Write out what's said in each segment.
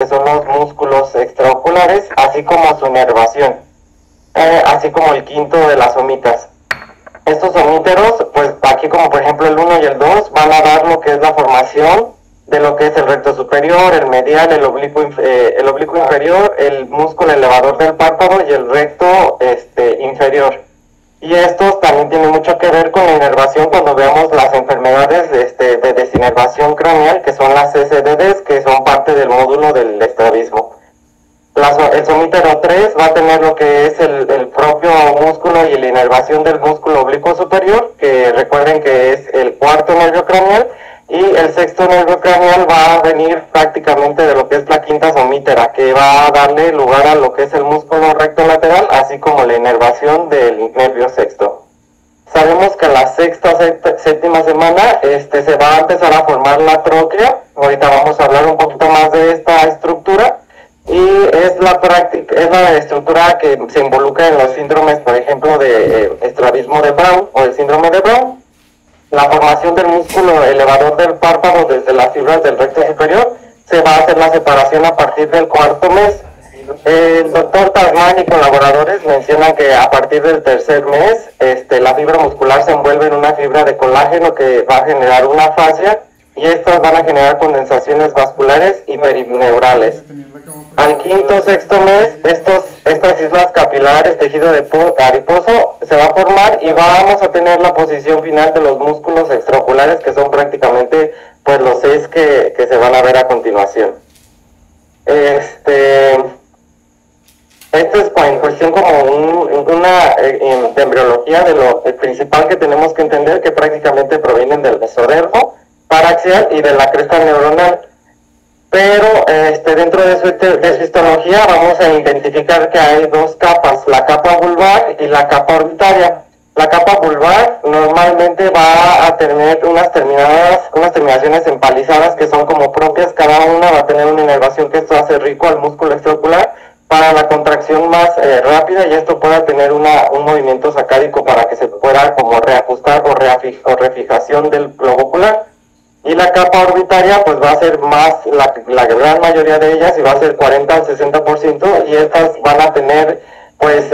que son los músculos extraoculares, así como su inervación, así como el quinto de las somitas. Estos somíteros, pues aquí como por ejemplo el 1 y el 2, van a dar lo que es la formación de lo que es el recto superior, el medial, el oblicuo inferior, el músculo elevador del párpado y el recto inferior. Y estos también tienen mucho que ver con la inervación cuando veamos las enfermedades de desinervación craneal, que son las SDDs, que son parte del módulo del estrabismo. El somítero 3 va a tener lo que es el propio músculo y la inervación del músculo oblicuo superior, que recuerden que es el cuarto nervio craneal, y el sexto nervio craneal va a venir prácticamente de lo que es la quinta somítera, que va a darle lugar a lo que es el músculo recto lateral, así como la inervación del nervio sexto. Sabemos que en la sexta, séptima semana se va a empezar a formar la tróclea. Ahorita vamos a hablar un poquito más de esta estructura. Y es la estructura que se involucra en los síndromes, por ejemplo, de estrabismo de Brown o el síndrome de Brown. La formación del músculo elevador del párpado desde las fibras del recto superior, se va a hacer la separación a partir del cuarto mes. El doctor Tasman y colaboradores mencionan que a partir del tercer mes, la fibra muscular se envuelve en una fibra de colágeno que va a generar una fascia, y estas van a generar condensaciones vasculares y perineurales. Al quinto, sexto mes, estas islas capilares, tejido adiposo, se va a formar y vamos a tener la posición final de los músculos extraoculares, que son prácticamente pues los 6 que se van a ver a continuación. Esto es en cuestión como una embriología de lo principal que tenemos que entender, que prácticamente provienen del mesodermo paraxial y de la cresta neuronal. Pero dentro de su histología vamos a identificar que hay 2 capas, la capa vulvar y la capa orbitaria. La capa vulvar normalmente va a tener unas terminaciones empalizadas que son como propias, cada una va a tener una inervación que esto hace rico al músculo extraocular para la contracción más rápida, y esto pueda tener un movimiento sacádico para que se pueda como reajustar o refijación del globo ocular. Y la capa orbitaria pues va a ser más, la gran mayoría de ellas, y va a ser 40 al 60%, y estas van a tener pues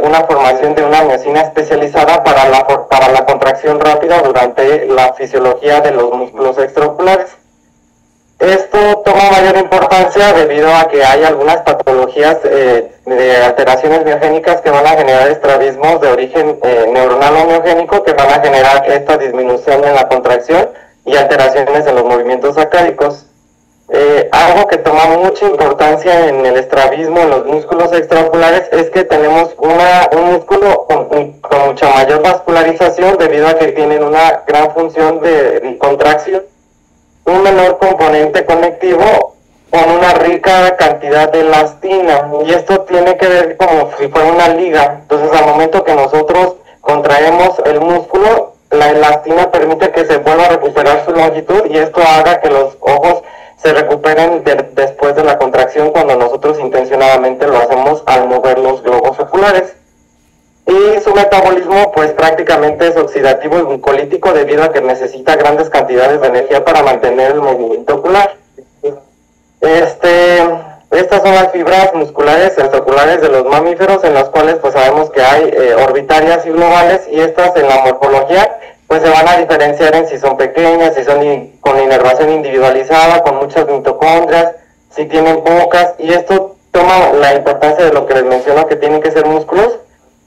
una formación de una miosina especializada para la contracción rápida durante la fisiología de los músculos extraoculares. Esto toma mayor importancia debido a que hay algunas patologías de alteraciones miogénicas que van a generar estrabismos de origen neuronal o miogénico, que van a generar esta disminución en la contracción y alteraciones en los movimientos sacádicos. Algo que toma mucha importancia en el estrabismo, en los músculos extraoculares, es que tenemos un músculo con mucha mayor vascularización debido a que tienen una gran función de contracción, un menor componente conectivo con una rica cantidad de elastina, y esto tiene que ver como si fuera una liga. Entonces al momento que nosotros contraemos el músculo, la elastina permite que se vuelva a recuperar su longitud, y esto haga que los ojos se recuperen después de la contracción, cuando nosotros intencionadamente lo hacemos al mover los globos oculares. Y su metabolismo pues prácticamente es oxidativo y glucolítico, debido a que necesita grandes cantidades de energía para mantener el movimiento ocular. Estas son las fibras musculares extraoculares de los mamíferos, en las cuales pues sabemos que hay orbitarias y globales, y estas en la morfología pues se van a diferenciar en si son pequeñas, si son con inervación individualizada, con muchas mitocondrias, si tienen pocas, y esto toma la importancia de lo que les menciono, que tienen que ser músculos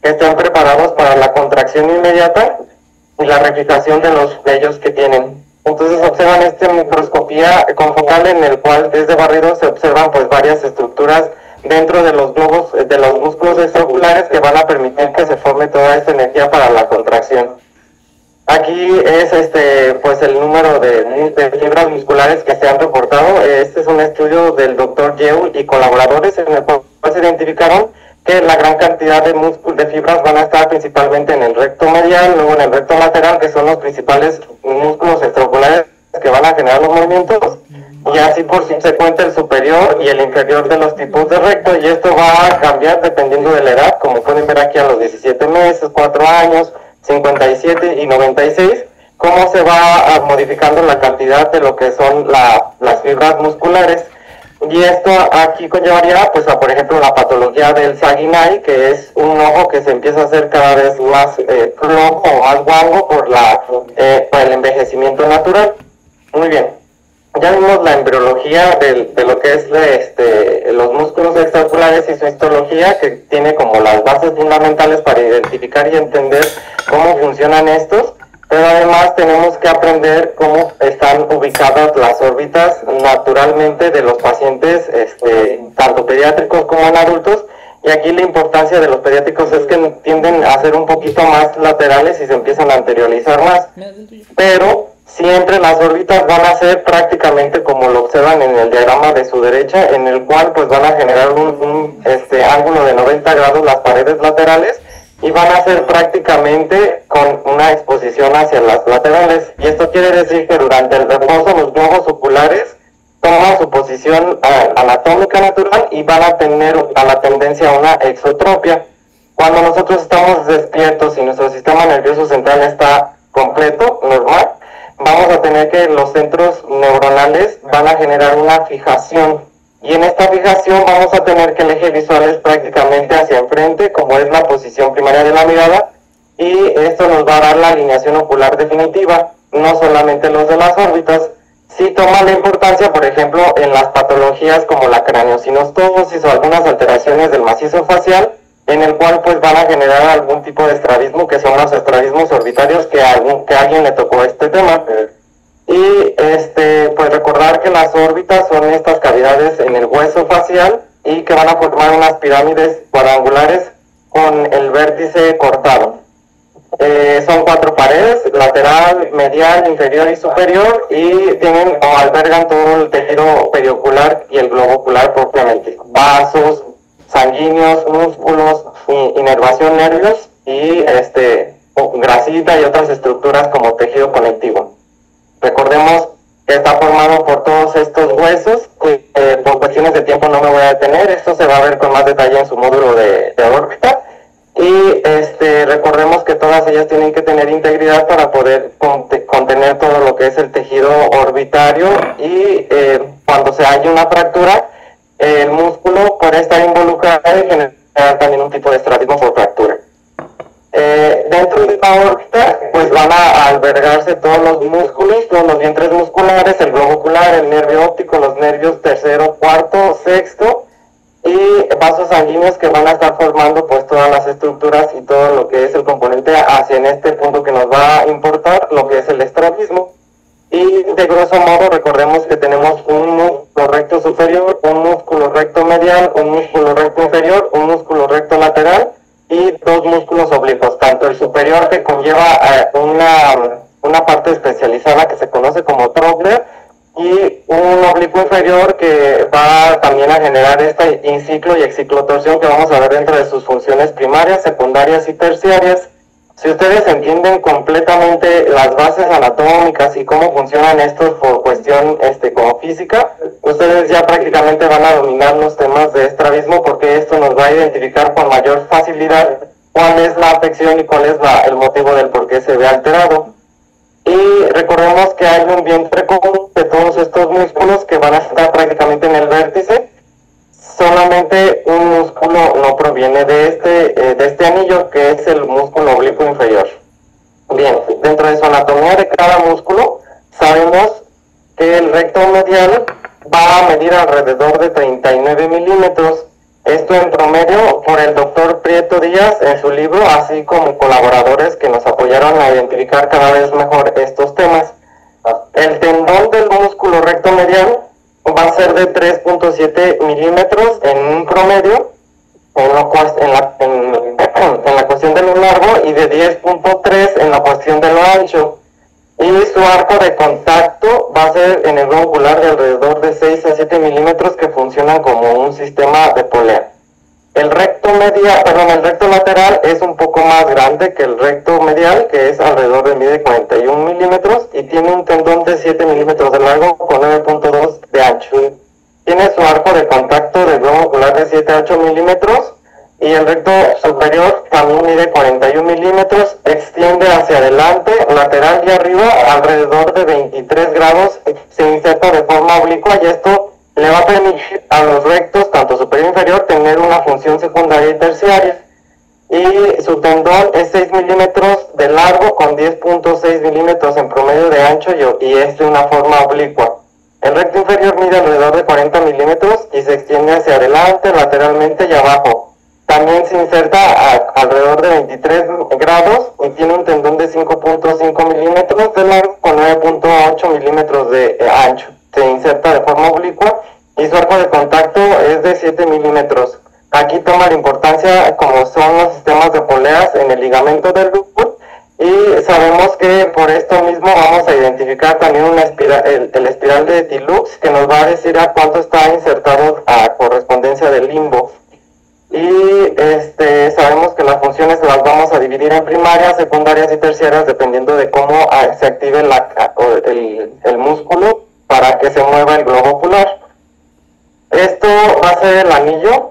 que estén preparados para la contracción inmediata y la refijación de los vellos que tienen. Entonces observan esta microscopía confocal, en el cual desde barrido se observan pues varias estructuras dentro de los globos, de los músculos extraoculares, que van a permitir que se forme toda esta energía para la contracción. Aquí es pues el número de fibras musculares que se han reportado. Este es un estudio del doctor Yeul y colaboradores, en el cual se identificaron que la gran cantidad de fibras van a estar principalmente en el recto medial, luego en el recto lateral, que son los principales músculos extraoculares que van a generar los movimientos, y así por subsecuente el superior y el inferior de los tipos de recto, y esto va a cambiar dependiendo de la edad, como pueden ver aquí a los 17 meses, 4 años, 57 y 96, cómo se va modificando la cantidad de lo que son las fibras musculares. Y esto aquí conllevaría, pues, a, por ejemplo, la patología del Saguinay, que es un ojo que se empieza a hacer cada vez más flojo o más guango por el envejecimiento natural. Muy bien. Ya vimos la embriología de lo que es los músculos extraoculares y su histología, que tiene como las bases fundamentales para identificar y entender cómo funcionan estos. Pero además tenemos que aprender cómo están ubicadas las órbitas naturalmente de los pacientes, tanto pediátricos como en adultos. Y aquí la importancia de los pediátricos es que tienden a ser un poquito más laterales y se empiezan a anteriorizar más. Pero siempre las órbitas van a ser prácticamente como lo observan en el diagrama de su derecha, en el cual pues van a generar un ángulo de 90 grados las paredes laterales, y van a ser prácticamente con una exposición hacia las laterales. Y esto quiere decir que durante el reposo los globos oculares toman su posición anatómica natural y van a tener a la tendencia a una exotropia. Cuando nosotros estamos despiertos y nuestro sistema nervioso central está completo, normal, vamos a tener que los centros neuronales van a generar una fijación. Y en esta fijación vamos a tener que el eje visual es prácticamente hacia enfrente, como es la posición primaria de la mirada, y esto nos va a dar la alineación ocular definitiva, no solamente los de las órbitas. Sí toma la importancia, por ejemplo, en las patologías como la craneosinostosis o algunas alteraciones del macizo facial, en el cual pues van a generar algún tipo de estrabismo, que son los estrabismos orbitarios, que a alguien le tocó este tema. Y pues recordar que las órbitas son estas cavidades en el hueso facial y que van a formar unas pirámides cuadrangulares con el vértice cortado. Son 4 paredes, lateral, medial, inferior y superior, y tienen o albergan todo el tejido periocular y el globo ocular propiamente. Vasos sanguíneos, músculos, inervación, nervios y grasita y otras estructuras como tejido conectivo. Recordemos que está formado por todos estos huesos, que por cuestiones de tiempo no me voy a detener, esto se va a ver con más detalle en su módulo de órbita, y recordemos que todas ellas tienen que tener integridad para poder contener todo lo que es el tejido orbitario, y cuando se haya una fractura, el músculo puede estar involucrado y generar también un tipo de estrabismo por fractura. Dentro de la órbita pues van a albergarse todos los músculos, todos los vientres musculares, el globo ocular, el nervio óptico, los nervios tercero, cuarto, sexto, y vasos sanguíneos que van a estar formando pues todas las estructuras y todo lo que es el componente hacia en este punto que nos va a importar, lo que es el estrabismo. Y de grosso modo recordemos que tenemos un músculo recto superior, un músculo recto medial, un músculo recto inferior, un músculo recto lateral y 2 músculos oblicuos, tanto el superior, que conlleva una parte especializada que se conoce como trochlear, y un oblicuo inferior que va también a generar esta inciclo y exciclotorsión que vamos a ver dentro de sus funciones primarias, secundarias y terciarias. Si ustedes entienden completamente las bases anatómicas y cómo funcionan estos por cuestión como física, ustedes ya prácticamente van a dominar los temas de estrabismo, porque esto nos va a identificar con mayor facilidad cuál es la afección y cuál es el motivo del por qué se ve alterado. Y recordemos que hay un vientre común de todos estos músculos que van a estar prácticamente en el vértice. Solamente un músculo no proviene de este anillo, que es el músculo oblicuo inferior. Bien, dentro de su anatomía de cada músculo, sabemos que el recto medial va a medir alrededor de 39 milímetros. Esto en promedio por el doctor Prieto Díaz en su libro, así como colaboradores que nos apoyaron a identificar cada vez mejor estos temas. El tendón del músculo recto medial va a ser de 3.7 milímetros en un promedio en la cuestión de lo largo, y de 10.3 en la cuestión de lo ancho. Y su arco de contacto va a ser en el globo ocular de alrededor de 6 a 7 milímetros, que funcionan como un sistema de polea. El recto lateral es un poco más grande que el recto medial, que es alrededor de mide 41 milímetros y tiene un tendón de 7 milímetros de largo con 9.2 de ancho. Tiene su arco de contacto de globo ocular de 7 a 8 milímetros, y el recto superior también mide 41 milímetros, extiende hacia adelante, lateral y arriba alrededor de 23 grados, se inserta de forma oblicua, y esto le va a permitir a los rectos, tanto superior e inferior, tener una función secundaria y terciaria. Y su tendón es 6 milímetros de largo con 10.6 milímetros en promedio de ancho y es de una forma oblicua. El recto inferior mide alrededor de 40 milímetros y se extiende hacia adelante, lateralmente y abajo. También se inserta alrededor de 23 grados y tiene un tendón de 5.5 milímetros de largo con 9.8 milímetros de ancho. Se inserta de forma oblicua y su arco de contacto es de 7 milímetros. Aquí toma la importancia como son los sistemas de poleas en el ligamento del lúpus, y sabemos que por esto mismo vamos a identificar también una espiral, el espiral de Tillux, que nos va a decir a cuánto está insertado a correspondencia del limbo. Y sabemos que las funciones las vamos a dividir en primarias, secundarias y terciarias dependiendo de cómo se active el músculo para que se mueva el globo ocular. Esto va a ser el anillo.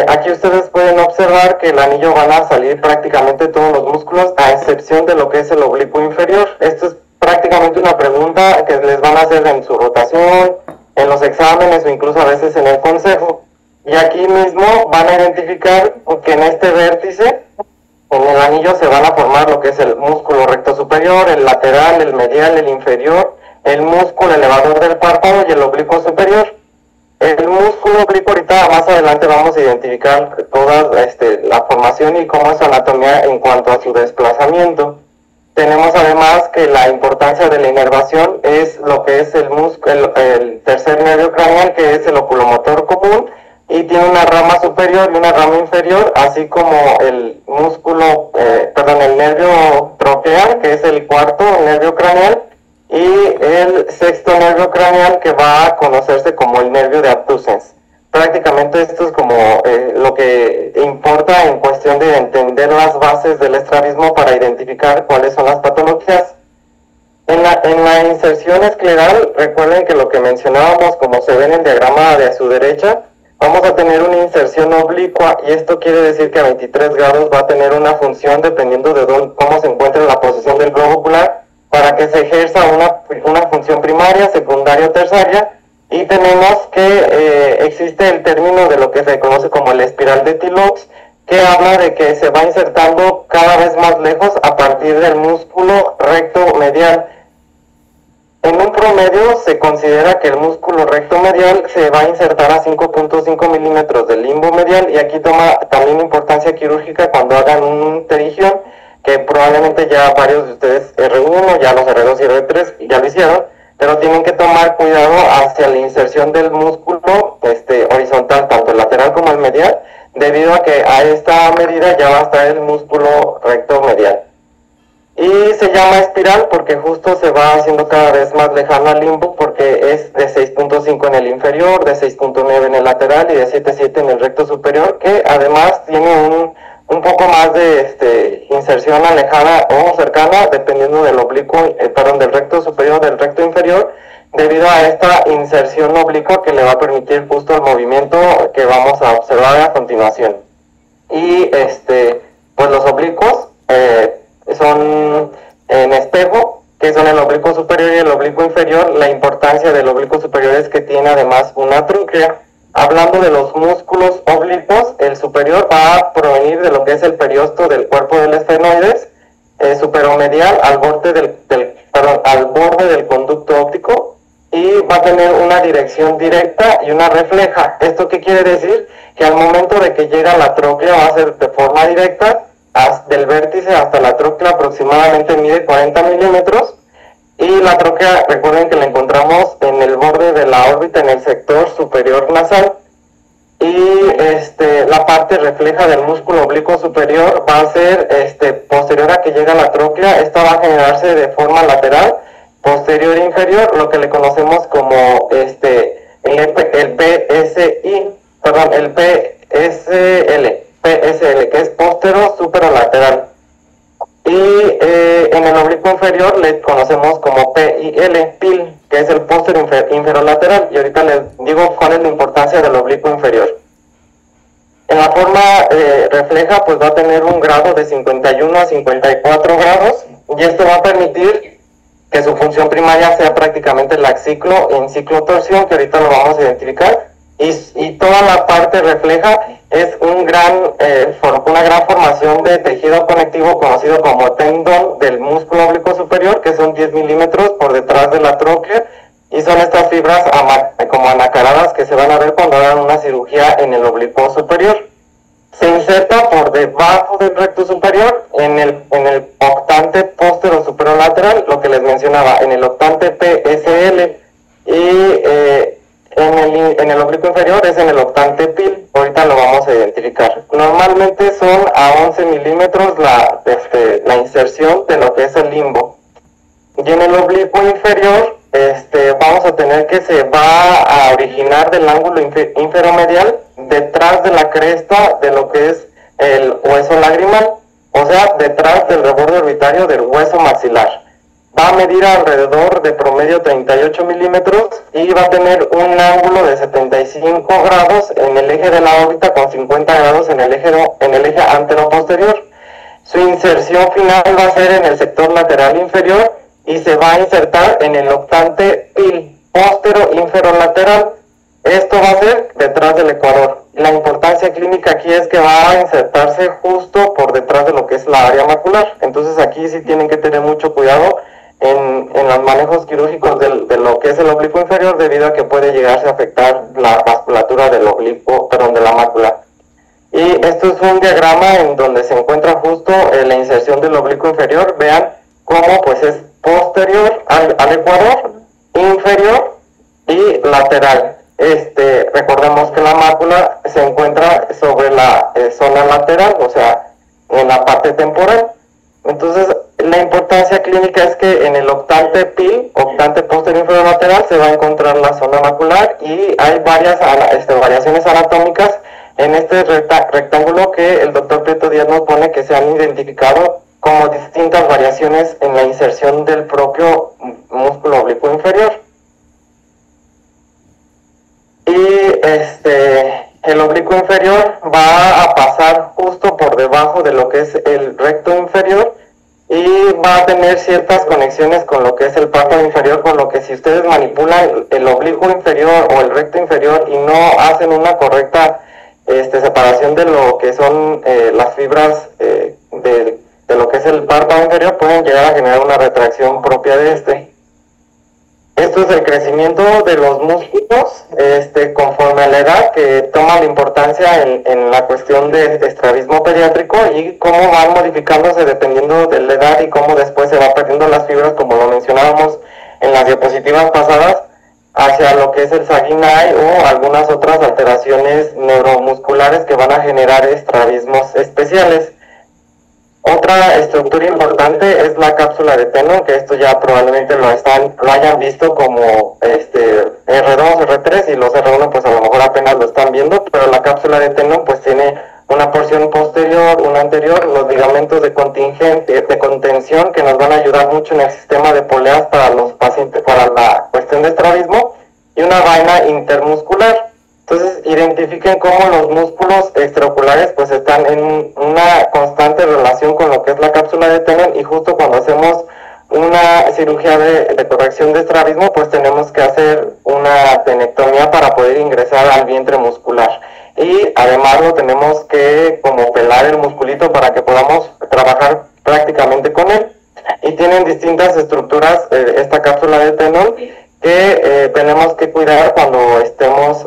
Aquí ustedes pueden observar que el anillo van a salir prácticamente todos los músculos, a excepción de lo que es el oblicuo inferior. Esto es prácticamente una pregunta que les van a hacer en su rotación, en los exámenes o incluso a veces en el consejo. Y aquí mismo van a identificar que en este vértice, en el anillo, se van a formar lo que es el músculo recto superior, el lateral, el medial, el inferior, el músculo elevador del párpado y el oblicuo superior. El músculo oblicuo, ahorita más adelante vamos a identificar toda la formación y cómo es su anatomía en cuanto a su desplazamiento. Tenemos además que la importancia de la inervación es lo que es el tercer nervio craneal, que es el oculomotor común, y tiene una rama superior y una rama inferior, así como el el nervio troqueal, que es el cuarto nervio craneal, y el sexto nervio craneal, que va a conocerse como el nervio de abducens. Prácticamente esto es como lo que importa en cuestión de entender las bases del estrabismo para identificar cuáles son las patologías. En la inserción escleral, recuerden que lo que mencionábamos, como se ve en el diagrama de a su derecha, vamos a tener una inserción oblicua, y esto quiere decir que a 23 grados va a tener una función dependiendo de cómo se encuentre la posición del globo ocular, para que se ejerza una función primaria, secundaria o terciaria. Y tenemos que existe el término de lo que se conoce como el espiral de Tillux, que habla de que se va insertando cada vez más lejos a partir del músculo recto medial. En un promedio se considera que el músculo recto medial se va a insertar a 5.5 milímetros del limbo medial, y aquí toma también importancia quirúrgica cuando hagan un pterigión, que probablemente ya varios de ustedes R1, ya los R2 y R3 ya lo hicieron, pero tienen que tomar cuidado hacia la inserción del músculo horizontal, tanto el lateral como el medial, debido a que a esta medida ya va a estar el músculo recto medial. Y se llama espiral porque justo se va haciendo cada vez más lejano al limbo, porque es de 6.5 en el inferior, de 6.9 en el lateral y de 7.7 en el recto superior, que además tiene un poco más de inserción alejada o cercana, dependiendo del del recto superior o del recto inferior, debido a esta inserción oblicua que le va a permitir justo el movimiento que vamos a observar a continuación. Y pues los oblicuos son en espejo, que son el oblicuo superior y el oblicuo inferior. La importancia del oblicuo superior es que tiene además una trúquea. Hablando de los músculos oblicuos, el superior va a provenir de lo que es el periosto del cuerpo del esfenoides, superomedial al borde del conducto óptico, y va a tener una dirección directa y una refleja. ¿Esto qué quiere decir? Que al momento de que llega la tróclea va a ser de forma directa, del vértice hasta la tróclea aproximadamente mide 40 milímetros, y la tróquea, recuerden que la encontramos en el borde de la órbita, en el sector superior nasal, y la parte refleja del músculo oblicuo superior va a ser posterior a que llega la tróclea. Esta va a generarse de forma lateral, posterior e inferior, lo que le conocemos como el PSL, que es póstero superolateral. Y en el oblicuo inferior le conocemos como PIL, que es el póstero inferolateral, y ahorita les digo cuál es la importancia del oblicuo inferior. En la forma refleja, pues va a tener un grado de 51 a 54 grados, y esto va a permitir que su función primaria sea prácticamente la ciclo en ciclotorsión, que ahorita lo vamos a identificar, y toda la parte refleja es una gran formación de tejido conectivo conocido como tendón del músculo oblicuo superior, que son 10 milímetros por detrás de la tróclea, y son estas fibras como anacaradas que se van a ver cuando hagan una cirugía en el oblicuo superior. Se inserta por debajo del recto superior en el octante póstero superior lateral, lo que les mencionaba, en el octante PSL, y en el oblicuo inferior es en el octante PIL. Ahorita lo vamos a identificar. Normalmente son a 11 milímetros la inserción de lo que es el limbo. Y en el oblicuo inferior vamos a tener que se va a originar del ángulo inferomedial detrás de la cresta de lo que es el hueso lagrimal, o sea, detrás del reborde orbitario del hueso maxilar. Va a medir alrededor de promedio 38 milímetros y va a tener un ángulo de 75 grados en el eje de la órbita con 50 grados en el eje antero-posterior. Su inserción final va a ser en el sector lateral inferior y se va a insertar en el octante PIL, póstero-inferolateral. Esto va a ser detrás del ecuador. La importancia clínica aquí es que va a insertarse justo por detrás de lo que es la área macular. Entonces aquí sí tienen que tener mucho cuidado en los manejos quirúrgicos de lo que es el oblicuo inferior, debido a que puede llegarse a afectar la vasculatura del de la mácula. Y esto es un diagrama en donde se encuentra justo la inserción del oblicuo inferior. Vean cómo pues es posterior al ecuador, inferior y lateral. Recordemos que la mácula se encuentra sobre la zona lateral, o sea, en la parte temporal. Entonces, la importancia clínica es que en el octante PIL, octante posterior inferior lateral, se va a encontrar la zona macular, y hay varias variaciones anatómicas en este rectángulo que el doctor Prieto Díaz nos pone, que se han identificado como distintas variaciones en la inserción del propio músculo oblicuo inferior. Y el oblicuo inferior va a pasar justo por debajo de lo que es el recto inferior, y va a tener ciertas conexiones con lo que es el párpado inferior, con lo que si ustedes manipulan el oblicuo inferior o el recto inferior y no hacen una correcta separación de lo que son las fibras de lo que es el párpado inferior, pueden llegar a generar una retracción propia de Esto es el crecimiento de los músculos conforme a la edad, que toma la importancia en la cuestión de estrabismo pediátrico, y cómo van modificándose dependiendo de la edad y cómo después se va perdiendo las fibras, como lo mencionábamos en las diapositivas pasadas, hacia lo que es el Saguinay o algunas otras alteraciones neuromusculares que van a generar estrabismos especiales. Otra estructura importante es la cápsula de Tenon, que esto ya probablemente lo hayan visto como R2, R3, y los R1 pues a lo mejor apenas lo están viendo, pero la cápsula de Tenon pues tiene una porción posterior, una anterior, los ligamentos de contención, que nos van a ayudar mucho en el sistema de poleas para los pacientes, para la cuestión de estrabismo, y una vaina intermuscular. Entonces, identifiquen cómo los músculos extraoculares pues están en una constante relación con lo que es la cápsula de Tenon, y justo cuando hacemos una cirugía de corrección de estrabismo, pues tenemos que hacer una penectomía para poder ingresar al vientre muscular. Y además lo tenemos que como pelar el musculito para que podamos trabajar prácticamente con él. Y tienen distintas estructuras esta cápsula de Tenon, que tenemos que cuidar cuando estemos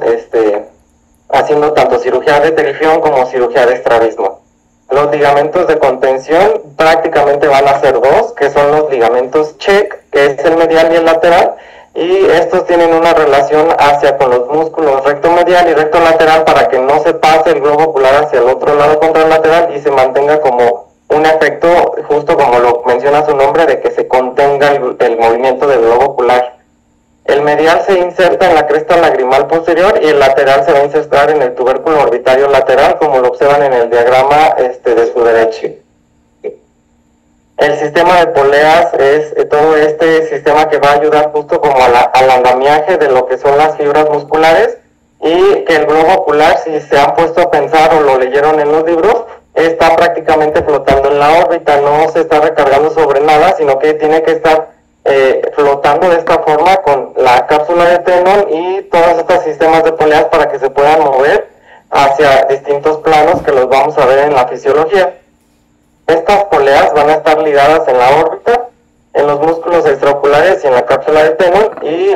haciendo tanto cirugía de terigión como cirugía de estrabismo. Los ligamentos de contención prácticamente van a ser dos, que son los ligamentos Check, que es el medial y el lateral, y estos tienen una relación hacia con los músculos recto medial y recto lateral, para que no se pase el globo ocular hacia el otro lado contralateral y se mantenga como un efecto, justo como lo menciona su nombre, de que se contenga el movimiento del globo ocular. El medial se inserta en la cresta lagrimal posterior, y el lateral se va a insertar en el tubérculo orbitario lateral, como lo observan en el diagrama de su derecha. El sistema de poleas es todo este sistema que va a ayudar justo como al andamiaje de lo que son las fibras musculares, y que el globo ocular, si se han puesto a pensar o lo leyeron en los libros, está prácticamente flotando en la órbita, no se está recargando sobre nada, sino que tiene que estar flotando de esta forma con la cápsula de Tenon y todos estos sistemas de poleas para que se puedan mover hacia distintos planos que los vamos a ver en la fisiología. Estas poleas van a estar ligadas en la órbita, en los músculos extraoculares y en la cápsula de Tenon, y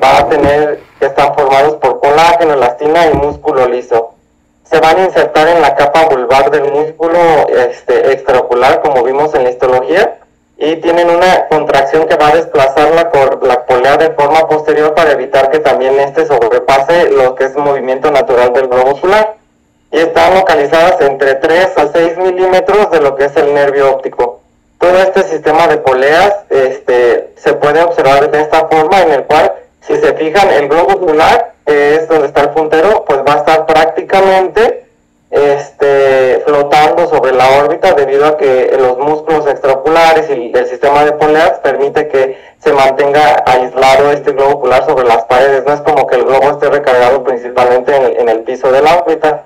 va a tener que están formados por colágeno, elastina y músculo liso. Se van a insertar en la capa vulvar del músculo extraocular, como vimos en la histología, y tienen una contracción que va a desplazar la polea de forma posterior para evitar que también sobrepase lo que es movimiento natural del globo ocular. Y están localizadas entre 3 a 6 milímetros de lo que es el nervio óptico. Todo este sistema de poleas se puede observar de esta forma, en el cual, si se fijan, el globo ocular, que es donde está el puntero, pues va a estar prácticamente flotando sobre la órbita, debido a que los músculos extraoculares y el sistema de poleas permite que se mantenga aislado este globo ocular sobre las paredes. No es como que el globo esté recargado principalmente en el piso de la órbita.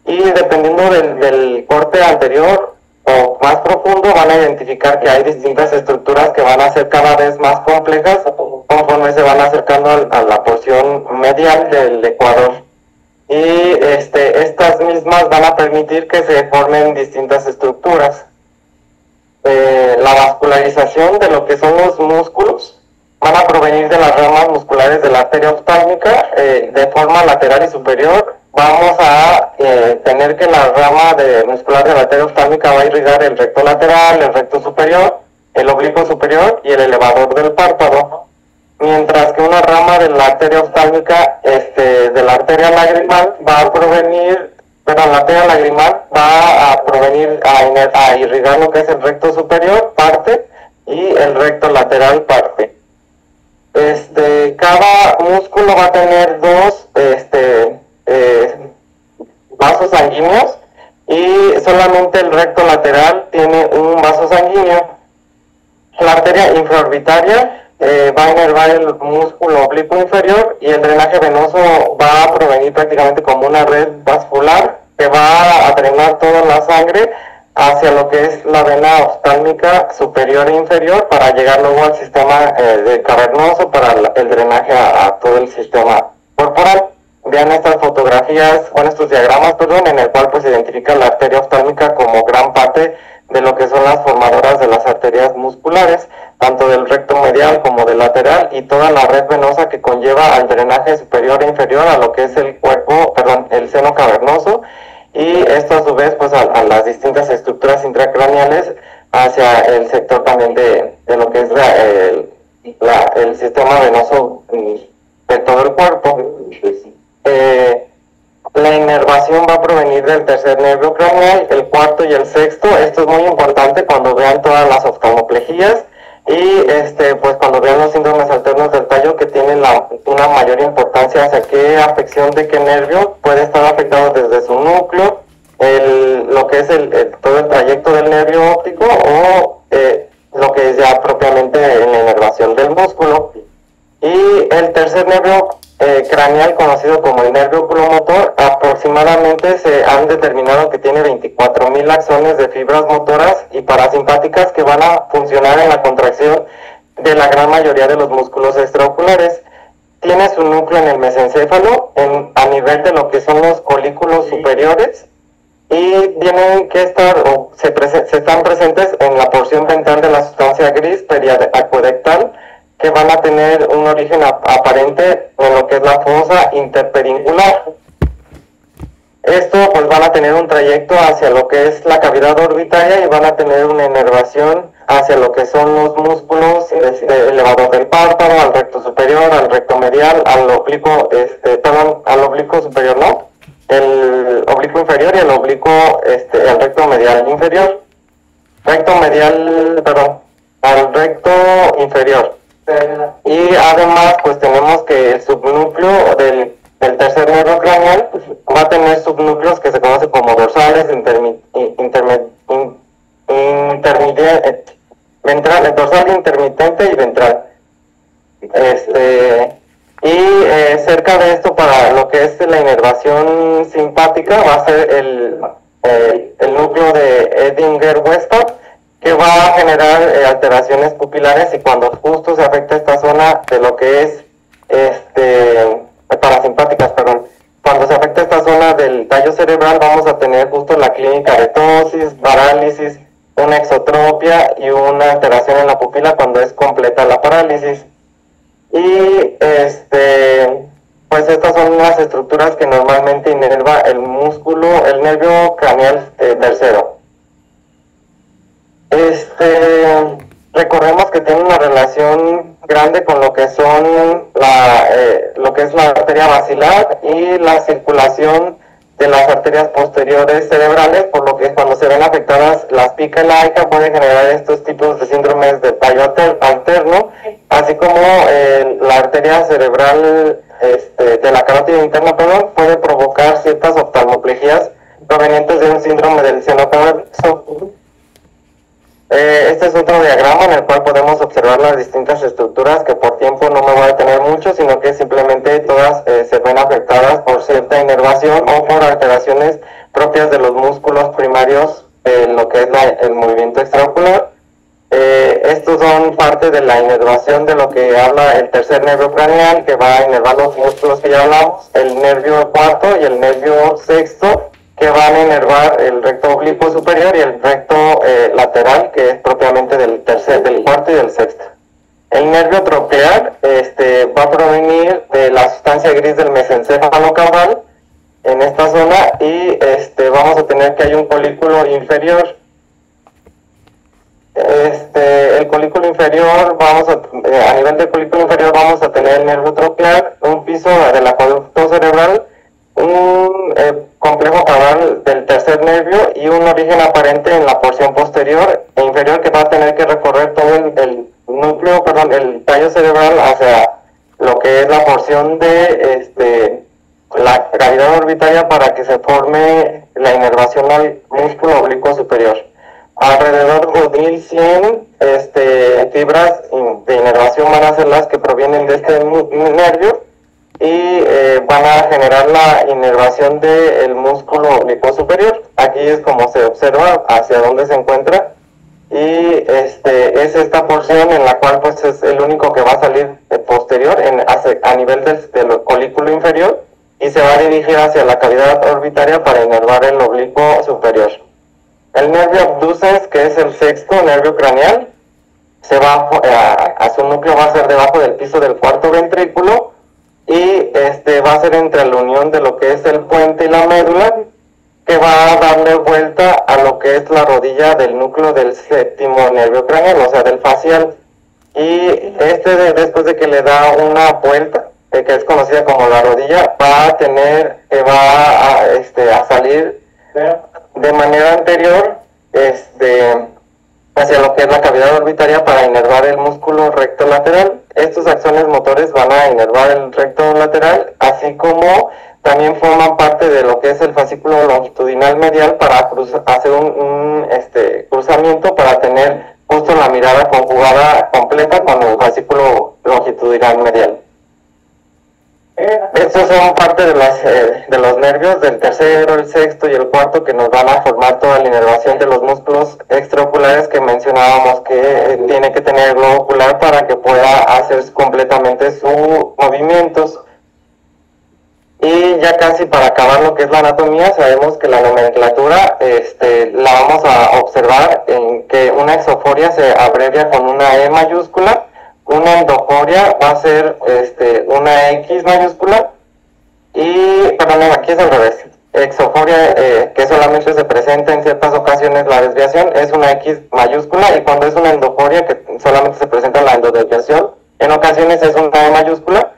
Y dependiendo del corte anterior o más profundo, van a identificar que hay distintas estructuras que van a ser cada vez más complejas conforme se van acercando a la porción medial del ecuador. Y estas mismas van a permitir que se formen distintas estructuras. La vascularización de lo que son los músculos van a provenir de las ramas musculares de la arteria oftálmica de forma lateral y superior. Vamos a tener que la rama muscular de la arteria oftálmica va a irrigar el recto lateral, el recto superior, el oblicuo superior y el elevador del párpado. Mientras que una rama de la arteria oftálmica, de la arteria lagrimal, va a provenir, la arteria lagrimal va a provenir a irrigar lo que es el recto superior, parte, y el recto lateral, parte. Cada músculo va a tener dos, vasos sanguíneos, y solamente el recto lateral tiene un vaso sanguíneo. La arteria infraorbitaria va a inervar el músculo oblicuo inferior, y el drenaje venoso va a provenir prácticamente como una red vascular que va a drenar toda la sangre hacia lo que es la vena oftálmica superior e inferior, para llegar luego al sistema cavernoso para el drenaje a todo el sistema corporal. Vean estas fotografías, estos diagramas, en el cual pues se identifica la arteria oftálmica como gran parte de lo que son las formadoras de las arterias musculares, tanto del recto medial como del lateral, y toda la red venosa que conlleva al drenaje superior e inferior a lo que es el el seno cavernoso, y esto a su vez pues a las distintas estructuras intracraneales hacia el sector también de lo que es el sistema venoso de todo el cuerpo. La inervación va a provenir del tercer nervio craneal, el cuarto y el sexto. Esto es muy importante cuando vean todas las oftalmoplejías y pues cuando vean los síndromes alternos del tallo, que tienen una mayor importancia hacia qué afección de qué nervio puede estar afectado desde su núcleo, lo que es todo el trayecto del nervio óptico, o lo que es ya propiamente la inervación del músculo. Y el tercer nervio craneal, conocido como el nervio oculomotor, aproximadamente se han determinado que tiene 24.000 axones de fibras motoras y parasimpáticas que van a funcionar en la contracción de la gran mayoría de los músculos extraoculares. Tiene su núcleo en el mesencéfalo, a nivel de lo que son los colículos superiores, y tienen que estar, se están presentes en la porción ventral de la sustancia gris periaquedectal, que van a tener un origen aparente en lo que es la fosa interpeningular. Esto pues van a tener un trayecto hacia lo que es la cavidad orbitaria, y van a tener una inervación hacia lo que son los músculos elevador del párpado, al recto superior, al recto medial, al oblicuo, al oblicuo superior, no, el oblicuo inferior, y el oblicuo, el recto medial inferior, al recto inferior. Y además pues tenemos que el subnúcleo del tercer nervio craneal va a tener subnúcleos que se conocen como dorsales, ventral, dorsal intermitente y ventral. Cerca de esto, para lo que es la inervación simpática, va a ser el núcleo de Edinger-Westoff, que va a generar alteraciones pupilares, y cuando justo se afecta esta zona de lo que es parasimpáticas, perdón, cuando se afecta esta zona del tallo cerebral, vamos a tener justo la clínica de ptosis, parálisis, una exotropia y una alteración en la pupila cuando es completa la parálisis. Y pues estas son las estructuras que normalmente inerva el músculo, el nervio craneal tercero. Recordemos que tiene una relación grande con lo que son lo que es la arteria basilar y la circulación de las arterias posteriores cerebrales, por lo que cuando se ven afectadas las pica y la AICA puede generar estos tipos de síndromes de tallo alterno, así como la arteria cerebral de la carótida interna, perdón, puede provocar ciertas oftalmoplegias provenientes de un síndrome del seno convexo. Este es otro diagrama en el cual podemos observar las distintas estructuras, que por tiempo no me voy a detener mucho, sino que simplemente todas se ven afectadas por cierta inervación o por alteraciones propias de los músculos primarios, lo que es el movimiento extraocular. Estos son parte de la inervación de lo que habla el tercer nervio craneal, que va a inervar los músculos que ya hablamos, el nervio cuarto y el nervio sexto, que van a inervar el recto oblicuo superior y el recto lateral, que es propiamente del cuarto y del sexto. El nervio troqueal va a provenir de la sustancia gris del mesencéfalo caudal en esta zona, y vamos a tener que hay un colículo inferior. El colículo inferior, a nivel del colículo inferior vamos a tener el nervio troqueal, un piso del acueducto cerebral, un complejo caudal del tercer nervio y un origen aparente en la porción posterior e inferior, que va a tener que recorrer todo el núcleo, perdón, el tallo cerebral hacia lo que es la porción de la cavidad orbitaria para que se forme la inervación al músculo oblicuo superior. Alrededor de 1100 fibras de inervación van a ser las que provienen de este nervio, y van a generar la inervación del músculo oblicuo superior. Aquí es como se observa hacia dónde se encuentra, y es esta porción en la cual pues es el único que va a salir posterior a nivel del colículo inferior, y se va a dirigir hacia la cavidad orbitaria para inervar el oblicuo superior. El nervio abducens, que es el sexto nervio craneal, a su núcleo va a ser debajo del piso del cuarto ventrículo, y va a ser entre la unión de lo que es el puente y la médula, que va a darle vuelta a lo que es la rodilla del núcleo del séptimo nervio craneal, o sea, del facial. Y después de que le da una vuelta, que es conocida como la rodilla, va a salir de manera anterior hacia lo que es la cavidad orbitaria para inervar el músculo recto lateral. Estos axones motores van a inervar el recto lateral, así como también forman parte de lo que es el fascículo longitudinal medial para hacer un cruzamiento para tener justo la mirada conjugada completa con el fascículo longitudinal medial. Estos son parte de los nervios del tercero, el sexto y el cuarto, que nos van a formar toda la inervación de los músculos extraoculares que mencionábamos, que tiene que tener el globo ocular para que pueda hacer completamente sus movimientos. Y ya casi para acabar lo que es la anatomía, sabemos que la nomenclatura la vamos a observar en que una exoforia se abrevia con una E mayúscula, una endoforia va a ser una X mayúscula, y, perdón, aquí es al revés. Exoforia, que solamente se presenta en ciertas ocasiones la desviación, es una X mayúscula, y cuando es una endoforia, que solamente se presenta la endodesviación, en ocasiones es una E mayúscula.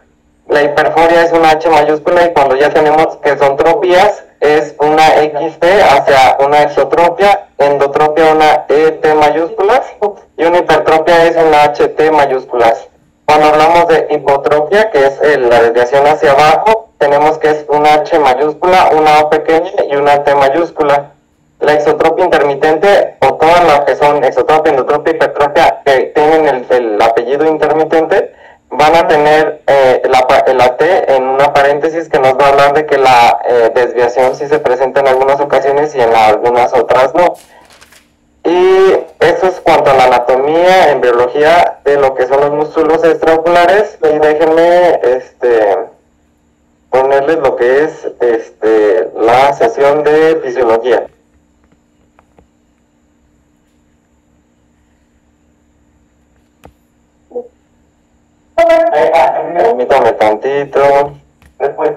La hiperforia es una H mayúscula, y cuando ya tenemos que son tropías, es una XT hacia una exotropia, endotropia una ET mayúsculas, y una hipertropia es una HT mayúsculas. Cuando hablamos de hipotropia, que es la desviación hacia abajo, tenemos que es una H mayúscula, una O pequeña y una T mayúscula. La exotropia intermitente, o todas las que son exotropia, endotropia, hipertropia, que tienen el apellido intermitente, van a tener la T en una paréntesis, que nos va a hablar de que la desviación sí se presenta en algunas ocasiones y en algunas otras no. Y eso es cuanto a la anatomía, embriología de lo que son los músculos extraoculares. Y déjenme ponerles lo que es la sesión de fisiología. Permítame tantito. Después.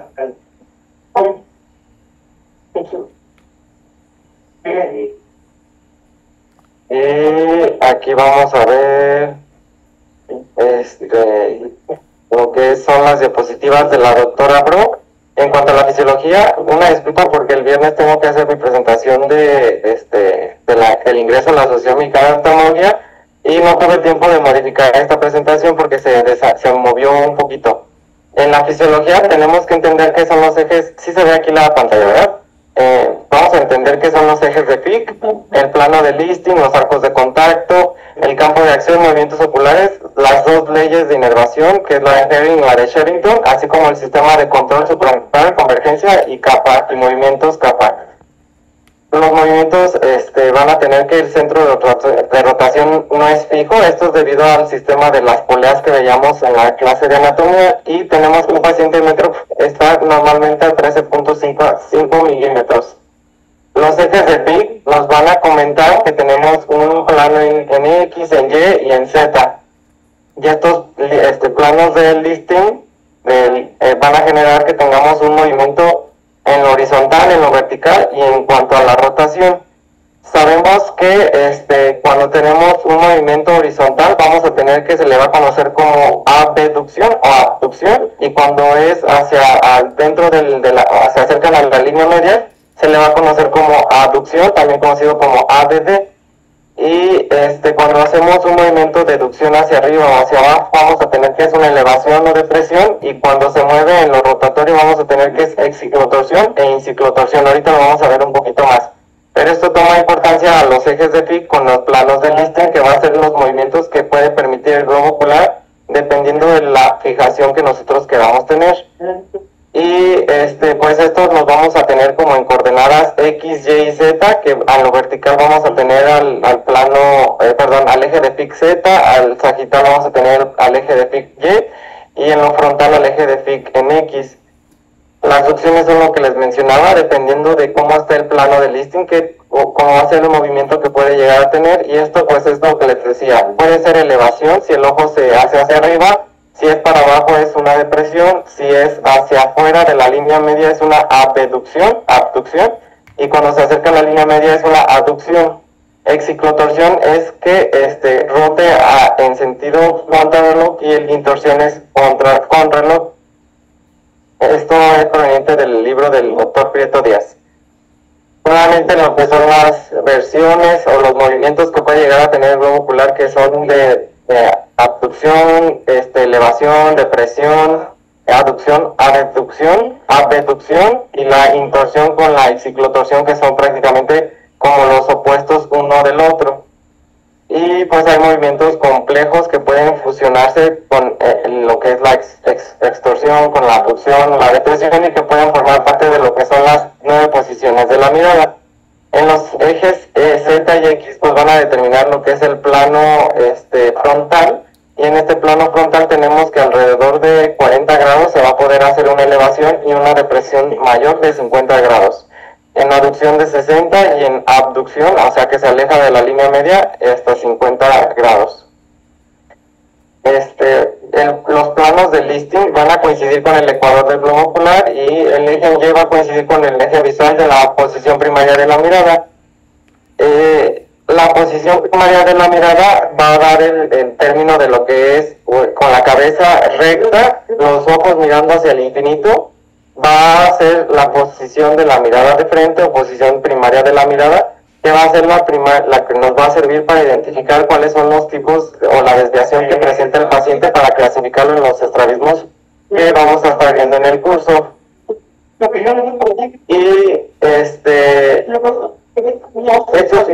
Y aquí vamos a ver lo que son las diapositivas de la doctora Brock. En cuanto a la fisiología, una disculpa porque el viernes tengo que hacer mi presentación del ingreso a la Asociación Mexicana de Oftalmología y no tuve tiempo de modificar esta presentación porque se movió un poquito. En la fisiología tenemos que entender qué son los ejes, sí se ve aquí la pantalla, ¿verdad? Vamos a entender qué son los ejes de Fick, el plano de listing, los arcos de contacto, el campo de acción, movimientos oculares, las dos leyes de inervación, que es la de Herring y la de Sherrington, así como el sistema de control supramental, convergencia y capa, y movimientos capa. Los movimientos van a tener que el centro de rotación no es fijo, esto es debido al sistema de las poleas que veíamos en la clase de anatomía, y tenemos que un paciente metro está normalmente a 13.5 milímetros. Los ejes de Fick nos van a comentar que tenemos un plano en X, en Y y en Z. Y estos planos del listing van a generar que tengamos un movimiento en lo horizontal, en lo vertical y en cuanto a la rotación. Sabemos que cuando tenemos un movimiento horizontal vamos a tener que se le va a conocer como abducción o abducción, y cuando es dentro se acercan a la línea media se le va a conocer como abducción, también conocido como ADD. Y cuando hacemos un movimiento de deducción hacia arriba o hacia abajo vamos a tener que es una elevación o depresión, y cuando se mueve en lo rotatorio vamos a tener que es exciclotorsión e inciclotorsión. Ahorita lo vamos a ver un poquito más, pero esto toma importancia a los ejes de Fick con los planos de listing, que va a ser los movimientos que puede permitir el globo ocular dependiendo de la fijación que nosotros queramos tener. Y pues estos los vamos a tener como en coordenadas X, Y y Z, que a lo vertical vamos a tener al eje de Fick Z, al sagital vamos a tener al eje de Fick Y, y en lo frontal al eje de Fick en X. Las opciones son lo que les mencionaba, dependiendo de cómo está el plano de listing, o cómo va a ser el movimiento que puede llegar a tener, y esto pues es lo que les decía, puede ser elevación si el ojo se hace hacia arriba. Si es para abajo es una depresión, si es hacia afuera de la línea media es una abducción, y cuando se acerca a la línea media es una aducción. Exciclotorsión es que rote en sentido contrarreloj, y el intorsión es contrarreloj. Esto es proveniente del libro del doctor Prieto Díaz. Nuevamente lo que son las versiones o los movimientos que puede llegar a tener el globo ocular, que son de abducción, elevación, depresión, aducción, abducción y la intorsión con la exciclotorsión, que son prácticamente como los opuestos uno del otro. Y pues hay movimientos complejos que pueden fusionarse con lo que es la extorsión, con la abducción, la depresión, y que pueden formar parte de lo que son las 9 posiciones de la mirada. En los ejes Z y X pues van a determinar lo que es el plano frontal, y en este plano frontal tenemos que alrededor de 40 grados se va a poder hacer una elevación y una depresión mayor de 50 grados. En aducción de 60 y en abducción, o sea que se aleja de la línea media, hasta 50 grados. Los planos del listing van a coincidir con el ecuador del globo ocular, y el eje Y va a coincidir con el eje visual de la posición primaria de la mirada. La posición primaria de la mirada va a dar el término de lo que es con la cabeza recta, los ojos mirando hacia el infinito. Va a ser la posición de la mirada de frente o posición primaria de la mirada, que va a ser la que nos va a servir para identificar cuáles son los tipos o la desviación que presenta el paciente para clasificarlo en los estrabismos que vamos a estar viendo en el curso. Y esto es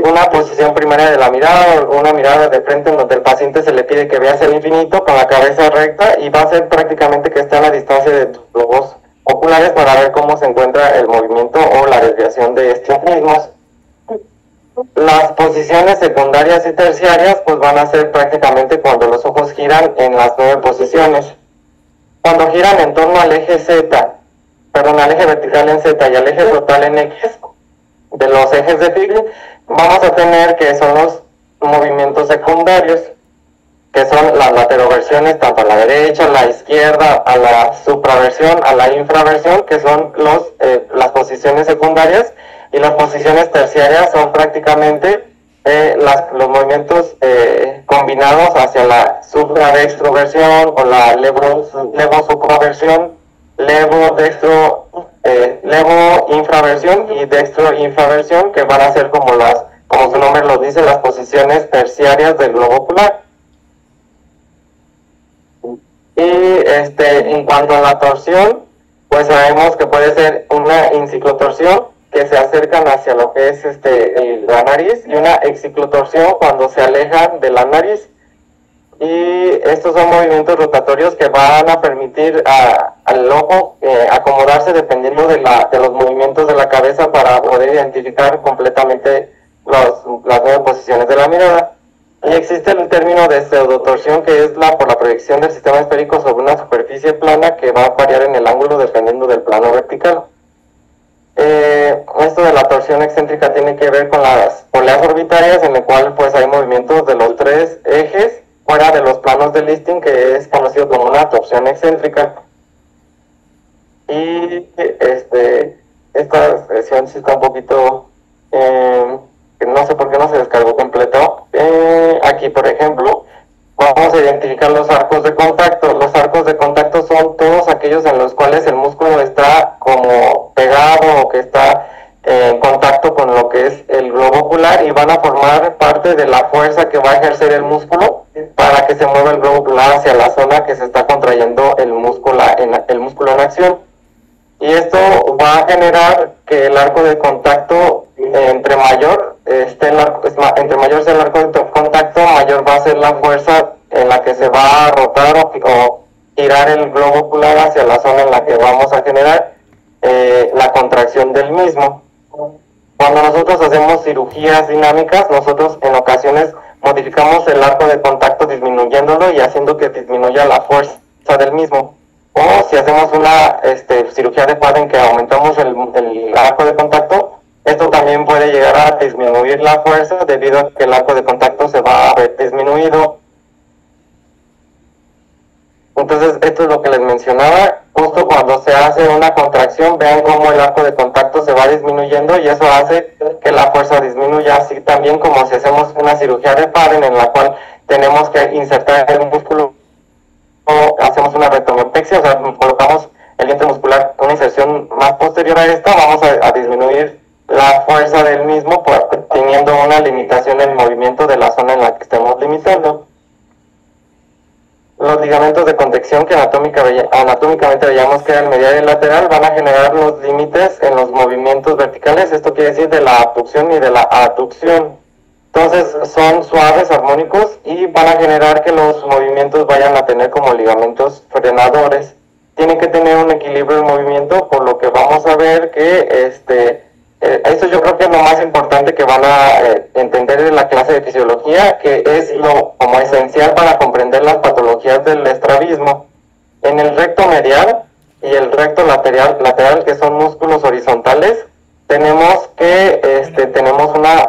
una posición primaria de la mirada, o una mirada de frente en donde el paciente se le pide que vea hacia el infinito con la cabeza recta, y va a ser prácticamente que esté a la distancia de tus globos oculares para ver cómo se encuentra el movimiento o la desviación de estos mismos. Las posiciones secundarias y terciarias pues van a ser prácticamente cuando los ojos giran en las 9 posiciones. Cuando giran en torno al eje Z, perdón, al eje vertical en Z y al eje total en X, de los ejes de Figley, vamos a tener que son los movimientos secundarios, que son las lateroversiones tanto a la derecha, a la izquierda, a la supraversión, a la infraversión, que son las posiciones secundarias, y las posiciones terciarias son prácticamente los movimientos combinados hacia la supradextroversión o la levo-supraversión, levo-infraversión y dextro-infraversión, que van a ser como su nombre lo dice, las posiciones terciarias del globo ocular. Y en cuanto a la torsión, pues sabemos que puede ser una inciclotorsión, que se acercan hacia lo que es la nariz, y una exciclotorsión cuando se alejan de la nariz. Y estos son movimientos rotatorios que van a permitir al ojo acomodarse dependiendo de los movimientos de la cabeza para poder identificar completamente las 9 posiciones de la mirada. Y existe el término de pseudotorsión, que es por la proyección del sistema esférico sobre una superficie plana que va a variar en el ángulo dependiendo del plano vertical. Esto de la torsión excéntrica tiene que ver con las poleas orbitarias, en el cual pues hay movimientos de los 3 ejes fuera de los planos de Listing, que es conocido como una torsión excéntrica. Y esta sesión sí está un poquito no sé por qué no se descargó completo. Aquí, por ejemplo, vamos a identificar los arcos de contacto. Los arcos de contacto son todos aquellos en los cuales el músculo está como pegado o que está en contacto con lo que es el globo ocular, y van a formar parte de la fuerza que va a ejercer el músculo para que se mueva el globo ocular hacia la zona que se está contrayendo el músculo en acción. Y esto va a generar que el arco de contacto, entre mayor sea el arco de contacto, mayor va a ser la fuerza en la que se va a rotar o girar el globo ocular hacia la zona en la que vamos a generar la contracción del mismo. Cuando nosotros hacemos cirugías dinámicas, nosotros en ocasiones modificamos el arco de contacto disminuyéndolo y haciendo que disminuya la fuerza del mismo. O si hacemos una cirugía de Paden en que aumentamos el arco de contacto, esto también puede llegar a disminuir la fuerza debido a que el arco de contacto se va a ver disminuido. Entonces, esto es lo que les mencionaba. Justo cuando se hace una contracción, vean cómo el arco de contacto se va disminuyendo, y eso hace que la fuerza disminuya, así también como si hacemos una cirugía de Paden en la cual tenemos que insertar el músculo, o hacemos una rectomiopexia, o sea, colocamos el vientre muscular, una inserción más posterior a esta, vamos a disminuir la fuerza del mismo, teniendo una limitación en el movimiento de la zona en la que estemos limitando. Los ligamentos de contención, que anatómicamente veíamos que era el medial y el lateral, van a generar los límites en los movimientos verticales. Esto quiere decir de la abducción y de la aducción. Entonces son suaves, armónicos, y van a generar que los movimientos vayan a tener como ligamentos frenadores. Tienen que tener un equilibrio en movimiento, por lo que vamos a ver que esto yo creo que es lo más importante que van a entender en la clase de fisiología, que es lo como esencial para comprender las patologías del estrabismo. En el recto medial y el recto lateral, que son músculos horizontales, tenemos una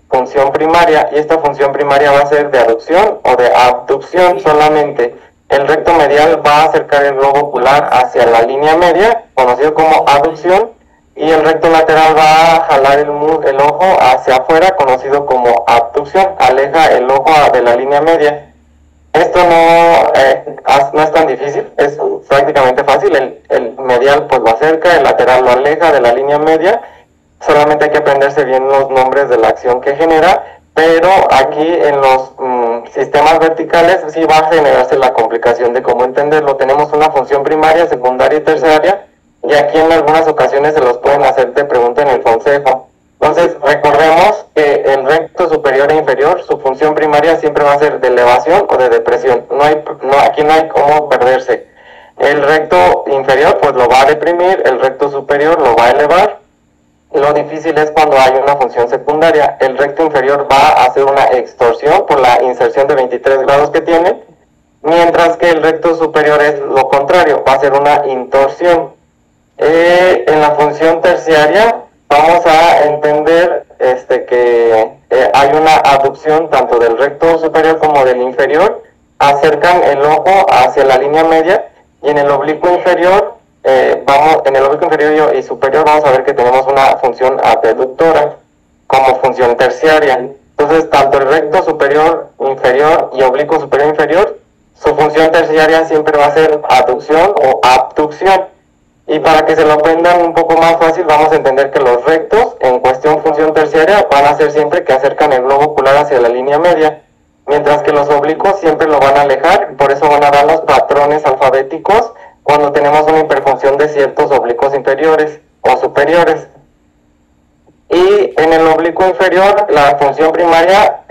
función primaria, y esta función primaria va a ser de aducción o de abducción solamente. El recto medial va a acercar el globo ocular hacia la línea media, conocido como aducción, y el recto lateral va a jalar el ojo hacia afuera, conocido como abducción, aleja el ojo de la línea media. Esto no es tan difícil, es prácticamente fácil. El medial pues lo acerca, el lateral lo aleja de la línea media. Solamente hay que aprenderse bien los nombres de la acción que genera, pero aquí en los sistemas verticales sí va a generarse la complicación de cómo entenderlo. Tenemos una función primaria, secundaria y terciaria, y aquí en algunas ocasiones se los pueden hacer de pregunta en el consejo. Entonces, recordemos que el recto superior e inferior, su función primaria siempre va a ser de elevación o de depresión. Aquí no hay cómo perderse. El recto inferior pues lo va a deprimir, el recto superior lo va a elevar. Lo lo difícil es cuando hay una función secundaria. El recto inferior va a hacer una extorsión por la inserción de 23 grados que tiene, mientras que el recto superior es lo contrario, va a ser una intorsión. En la función terciaria vamos a entender que hay una abducción tanto del recto superior como del inferior, acercan el ojo hacia la línea media, y en el oblicuo inferior en el oblicuo inferior y superior vamos a ver que tenemos una función abductora como función terciaria. Entonces, tanto el recto superior inferior y oblicuo superior inferior, su función terciaria siempre va a ser aducción o abducción. Y para que se lo aprendan un poco más fácil, vamos a entender que los rectos, en cuestión función terciaria, van a ser siempre que acercan el globo ocular hacia la línea media, mientras que los oblicuos siempre lo van a alejar, y por eso van a dar los patrones alfabéticos cuando tenemos una hiperfunción de ciertos oblicuos inferiores o superiores. Y en el oblicuo inferior, la función primaria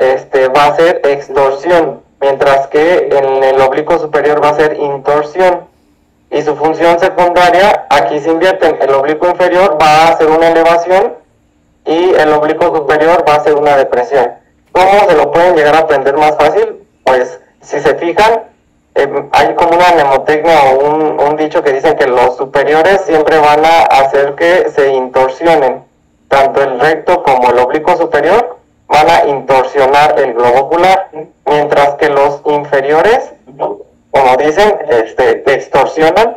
va a ser extorsión, mientras que en el oblicuo superior va a ser intorsión. Y su función secundaria, aquí se invierten, el oblicuo inferior va a hacer una elevación y el oblicuo superior va a hacer una depresión. ¿Cómo se lo pueden llegar a aprender más fácil? Pues, si se fijan, hay como una mnemotecnia o un dicho que dicen que los superiores siempre van a hacer que se intorsionen. Tanto el recto como el oblicuo superior van a intorsionar el globo ocular, mientras que los inferiores, como dicen, extorsionan.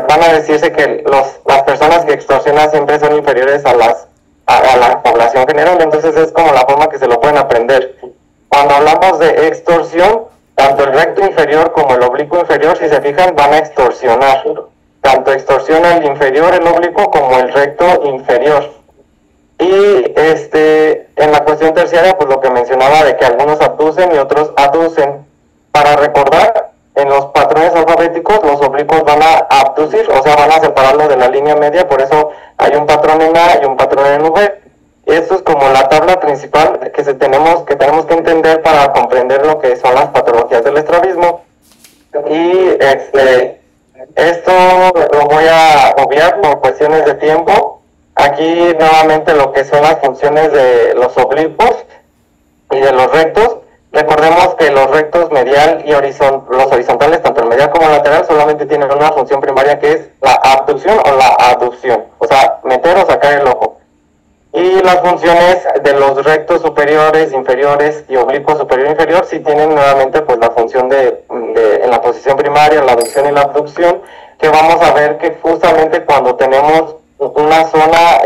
Van a decirse que las personas que extorsionan siempre son inferiores a la población general. Entonces es como la forma que se lo pueden aprender. Cuando hablamos de extorsión, tanto el recto inferior como el oblicuo inferior, si se fijan, van a extorsionar. Tanto extorsiona el inferior, el oblicuo, como el recto inferior. Y en la cuestión terciaria, pues lo que mencionaba de que algunos abducen y otros aducen. Para recordar, en los patrones alfabéticos, los oblicuos van a abducir, o sea, van a separarlo de la línea media, por eso hay un patrón en A y un patrón en V. Esto es como la tabla principal que tenemos que entender para comprender lo que son las patologías del estrabismo. Y esto lo voy a obviar por cuestiones de tiempo. Aquí nuevamente lo que son las funciones de los oblicuos y de los rectos. Recordemos que los rectos medial y los horizontales, tanto el medial como el lateral, solamente tienen una función primaria que es la abducción o la aducción, o sea, meter o sacar el ojo. Y las funciones de los rectos superiores, inferiores y oblicuo superior e inferior sí tienen nuevamente pues la función en la posición primaria, la aducción y la abducción, que vamos a ver que justamente cuando tenemos una zona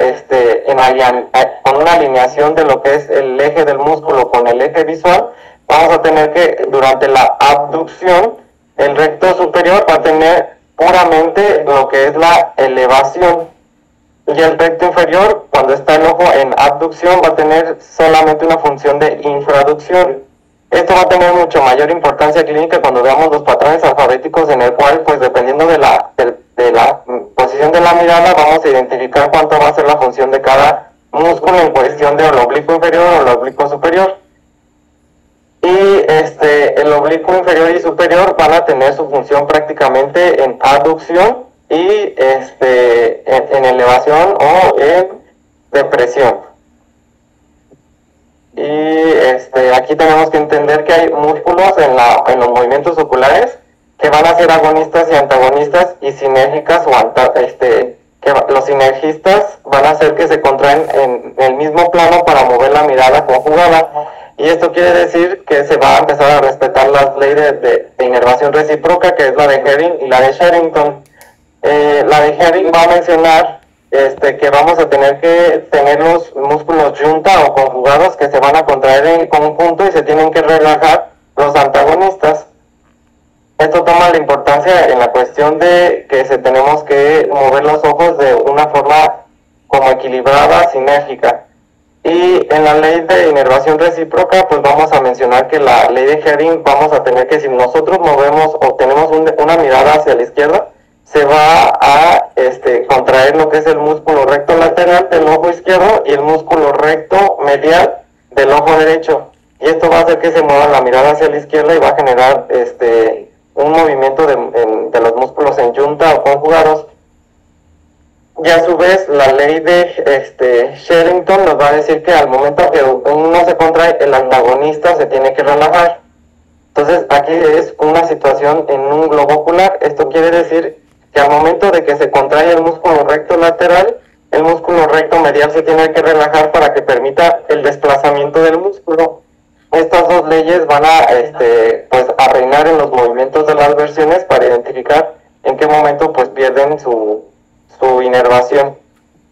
con una alineación de lo que es el eje del músculo con el eje visual, vamos a tener que durante la abducción el recto superior va a tener puramente lo que es la elevación, y el recto inferior, cuando está el ojo en abducción, va a tener solamente una función de infraducción. Esto va a tener mucho mayor importancia clínica cuando veamos los patrones alfabéticos, en el cual, pues dependiendo de la posición de la mirada, vamos a identificar cuánto va a ser la función de cada músculo en cuestión del oblicuo inferior o el oblicuo superior. Y el oblicuo inferior y superior van a tener su función prácticamente en aducción y en elevación o en depresión. Y aquí tenemos que entender que hay músculos en los movimientos oculares que van a ser agonistas y antagonistas y sinérgicas que los sinergistas van a hacer que se contraen en el mismo plano para mover la mirada conjugada. Y esto quiere decir que se va a empezar a respetar las leyes de inervación recíproca, que es la de Herring y la de Sherrington. La de Herring va a mencionar que vamos a tener que tener los músculos junta o conjugados que se van a contraer en conjunto y se tienen que relajar los antagonistas. Esto toma la importancia en la cuestión de que tenemos que mover los ojos de una forma como equilibrada, sinérgica. Y en la ley de inervación recíproca, pues vamos a mencionar que la ley de Herring, vamos a tener que si nosotros movemos o tenemos una mirada hacia la izquierda, se va a contraer lo que es el músculo recto lateral del ojo izquierdo y el músculo recto medial del ojo derecho. Y esto va a hacer que se mueva la mirada hacia la izquierda y va a generar un movimiento de los músculos en junta o conjugados. Y a su vez, la ley de Sherrington nos va a decir que al momento que uno se contrae, el antagonista se tiene que relajar. Entonces, aquí es una situación en un globo ocular. Esto quiere decir que al momento de que se contrae el músculo recto lateral, el músculo recto medial se tiene que relajar para que permita el desplazamiento del músculo. Estas dos leyes van a reinar en los movimientos de las versiones para identificar en qué momento pues pierden su inervación.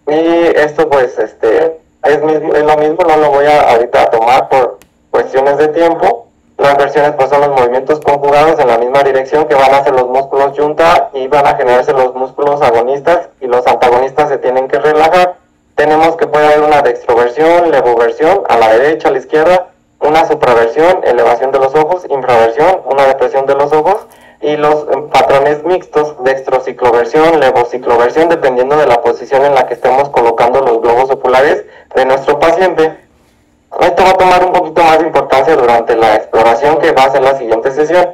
Y esto pues es lo mismo, no lo voy a ahorita tomar por cuestiones de tiempo. Las versiones pues son los movimientos conjugados en la misma dirección que van a hacer los músculos yunta y van a generarse los músculos agonistas, y los antagonistas se tienen que relajar. Tenemos que puede haber una dextroversión, levoversión, a la derecha, a la izquierda, una supraversión, elevación de los ojos, infraversión, una depresión de los ojos, y los patrones mixtos, dextrocicloversión, levocicloversión, dependiendo de la posición en la que estemos colocando los globos oculares de nuestro paciente. Esto va a tomar un poquito más de importancia durante la exploración que va a ser la siguiente sesión.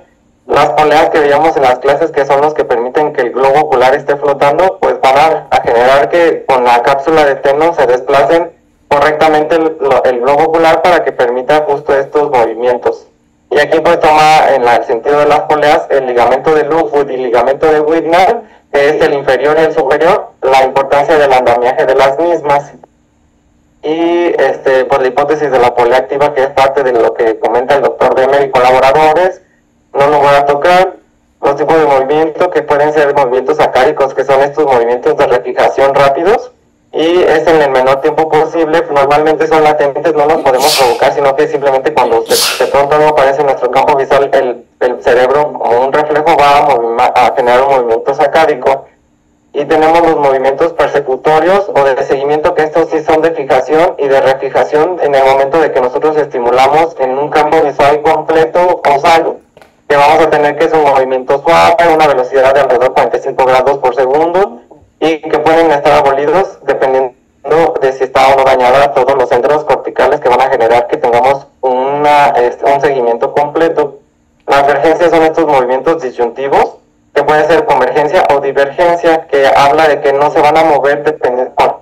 Las poleas que veíamos en las clases, que son los que permiten que el globo ocular esté flotando, pues van a generar que con la cápsula de Tenon se desplacen correctamente el globo ocular para que permita justo estos movimientos. Y aquí pues toma en el sentido de las poleas el ligamento de Luftwood y el ligamento de Widner, que es el inferior y el superior, la importancia del andamiaje de las mismas. Y por la hipótesis de la polea activa, que es parte de lo que comenta el doctor Demer y colaboradores, no lo voy a tocar. Los tipos de movimiento que pueden ser movimientos acáricos, que son estos movimientos de refijación rápidos, y es en el menor tiempo posible. Normalmente son latentes, no los podemos provocar, sino que simplemente cuando de pronto no aparece en nuestro campo visual, el cerebro como un reflejo va a generar un movimiento sacárico. Y tenemos los movimientos persecutorios o de seguimiento, que estos sí son de fijación y de refijación en el momento de que nosotros estimulamos en un campo visual completo causal, que vamos a tener que es un movimiento suave, una velocidad de alrededor de 45 grados por segundo, y que pueden estar abolidos dependiendo de si está o no dañada todos los centros corticales, que van a generar que tengamos un seguimiento completo. Las vergencias son estos movimientos disyuntivos, que puede ser convergencia o divergencia, que habla de que no se van a mover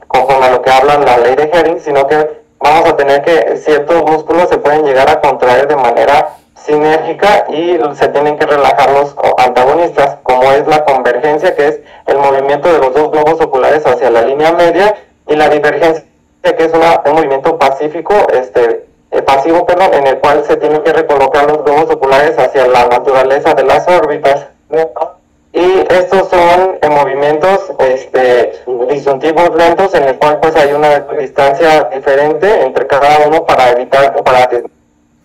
conforme a lo que habla la ley de Hering, sino que vamos a tener que ciertos músculos se pueden llegar a contraer de manera sinérgica y se tienen que relajar los antagonistas, como es la convergencia, que es el movimiento de los dos globos oculares hacia la línea media, y la divergencia, que es un movimiento pacífico, pasivo, perdón, en el cual se tienen que recolocar los globos oculares hacia la naturaleza de las órbitas. Y estos son movimientos disyuntivos lentos, en el cual pues hay una distancia diferente entre cada uno para evitar o para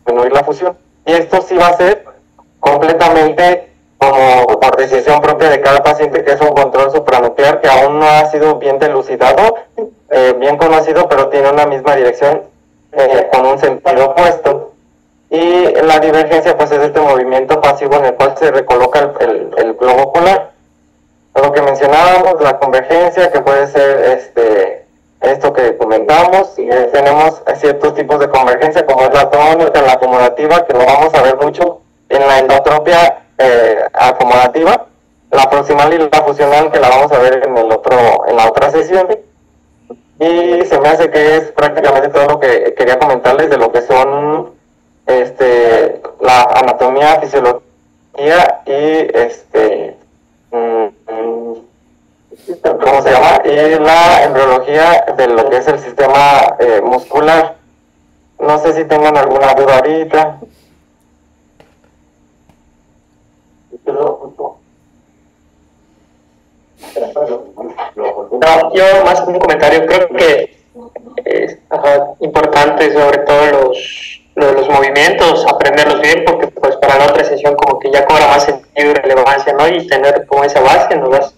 disminuir la fusión. Y esto sí va a ser completamente como por decisión propia de cada paciente, que es un control supranuclear que aún no ha sido bien dilucidado, bien conocido, pero tiene una misma dirección con un sentido opuesto. Y la divergencia pues es este movimiento pasivo en el cual se recoloca el globo ocular. Lo que mencionábamos, la convergencia, que puede ser esto que comentamos, y tenemos ciertos tipos de convergencia, como es la tónica, la acomodativa, que lo vamos a ver mucho en la endotropia acomodativa, la proximal y la fusional, que la vamos a ver en la otra sesión. Y se me hace que es prácticamente todo lo que quería comentarles de lo que son la anatomía, fisiología y ¿cómo se llama? Y la embriología de lo que es el sistema muscular. No sé si tengan alguna duda ahorita. No, yo más un comentario, creo que es importante sobre todo los movimientos, aprenderlos bien, porque pues para la otra sesión como que ya cobra más sentido y relevancia, ¿no? Y tener como esa base nos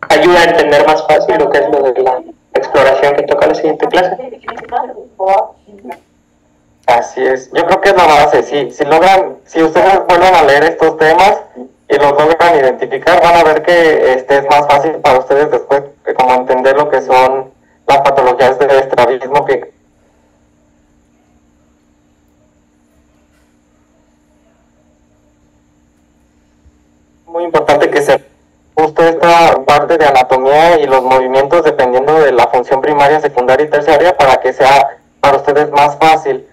ayuda a entender más fácil lo que es lo de la exploración que toca la siguiente clase. Así es, yo creo que es la base. Si ustedes vuelven a leer estos temas y los logran identificar, van a ver que es más fácil para ustedes después como entender lo que son las patologías del estrabismo, que muy importante que se justo esta parte parte de anatomía y los movimientos dependiendo de la función primaria, secundaria y terciaria para que sea para ustedes más fácil.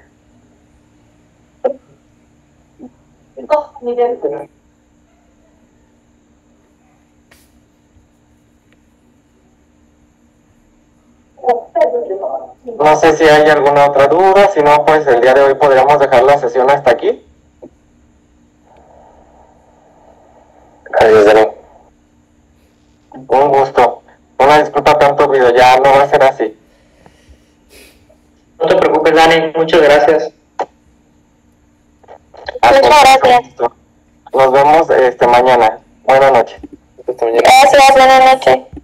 No sé si hay alguna otra duda, si no, pues el día de hoy podríamos dejar la sesión hasta aquí. Adiós, Dani. Un gusto. Una disculpa tanto ruido, ya no va a ser así. No te preocupes, Dani, muchas gracias. Muchas gracias. Nos vemos mañana. Buenas noches. Gracias, buenas noches.